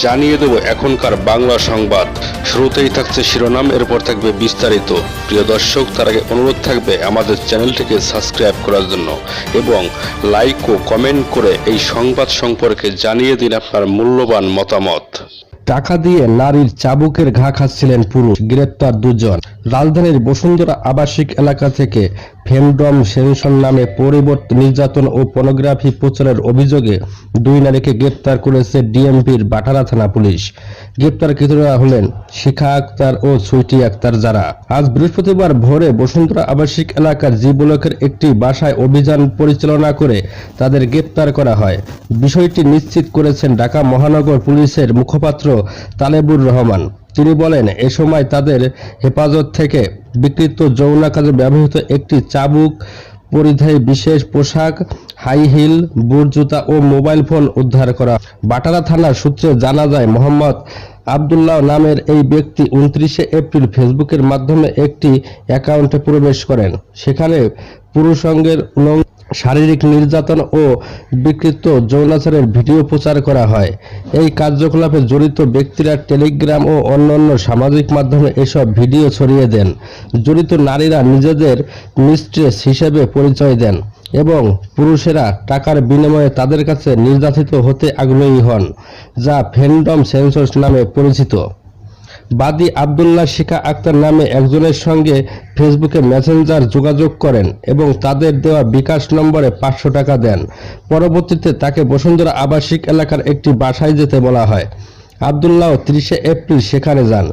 জানিয়ে দেব এখনকার বাংলা সংবাদ। শুরুতেই থাকছে শিরোনাম, এরপর থাকবে বিস্তারিত। প্রিয় দর্শক, তার আগে অনুরোধ থাকবে আমাদের চ্যানেলটিকে সাবস্ক্রাইব করার জন্য এবং লাইক ও কমেন্ট করে এই সংবাদ সম্পর্কে জানিয়ে দিন আপনার মূল্যবান মতামত। টাকা দিয়ে নারীর চাবুকের ঘা খাচ্ছিলেন পুরুষ, গ্রেপ্তার দুজন। রাজধানীর বসুন্ধরা আবাসিক এলাকা থেকে ফেমডম সেনসন নামে পরিবর্তন, নির্যাতন ও পর্নোগ্রাফি প্রচারের অভিযোগে দুই নারীকে গ্রেপ্তার করেছে ডিএমপির বাটারা থানা পুলিশ। গ্রেপ্তারকৃতরা হলেন শিখা আক্তার ও সুইটি আক্তার, যারা আজ বৃহস্পতিবার ভোরে বসুন্ধরা আবাসিক এলাকার জি ব্লকের একটি বাসায় অভিযান পরিচালনা করে তাদের গ্রেপ্তার করা হয়। বিষয়টি নিশ্চিত করেছেন ঢাকা মহানগর পুলিশের মুখপাত্র তালেবুর রহমান। তিনি বলেন, এ সময় তাদের হেফাজত থেকে বিকৃত যৌন কাজে ব্যবহৃত একটি চাবুক, পরিধায়ী বিশেষ পোশাক, হাই হিল, বুট জুতা ও মোবাইল ফোন উদ্ধার করা। বাটারা থানার সূত্রে জানা যায়, মোহাম্মদ আবদুল্লাহ নামের এই ব্যক্তি 29 এপ্রিল ফেসবুকের মাধ্যমে একটি অ্যাকাউন্টে প্রবেশ করেন। সেখানে পুরুষাঙ্গের শারীরিক নির্যাতন ও বিকৃত যৌনাচারের ভিডিও প্রচার করা হয়। এই কার্যকলাপে জড়িত ব্যক্তিরা টেলিগ্রাম ও অন্যান্য সামাজিক মাধ্যমে এসব ভিডিও ছড়িয়ে দেন। জড়িত নারীরা নিজেদের মিস্ট্রেস হিসেবে পরিচয় দেন এবং পুরুষেরা টাকার বিনিময়ে তাদের কাছে নির্যাতিত হতে আগ্রহী হন, যা ফেমডম সেন্সস নামে পরিচিত। বাদী আবদুল্লাহ শিখা আক্তার নামে একজনের সঙ্গে ফেসবুকে মেসেঞ্জার যোগাযোগ করেন এবং তাদের দেওয়া বিকাশ নম্বরে 500 টাকা দেন। পরবর্তীতে তাকে বসুন্ধরা আবাসিক এলাকার একটি বাসায় যেতে বলা হয়। আবদুল্লাহ 30 এপ্রিল সেখানে যান।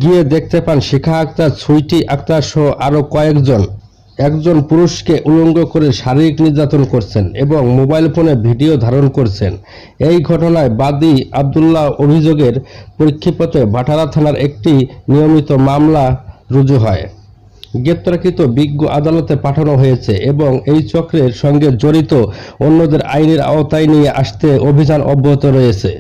গিয়ে দেখতে পান শিখা আক্তার, সুইটি আক্তার সহ আরও কয়েকজন একজন পুরুষকে উলঙ্গ করে শারীরিক নির্যাতন করছেন এবং মোবাইল ফোনে ভিডিও ধারণ করছেন। এই ঘটনায় বাদী আবদুল্লাহ অভিযোগের পরিপ্রেক্ষিতে বাটারা থানার একটি নিয়মিত মামলা রুজু হয়। গ্রেপ্তারকৃত বিজ্ঞ আদালতে পাঠানো হয়েছে এবং এই চক্রের সঙ্গে জড়িত অন্যদের আইনের আওতায় নিয়ে আসতে অভিযান অব্যাহত রয়েছে।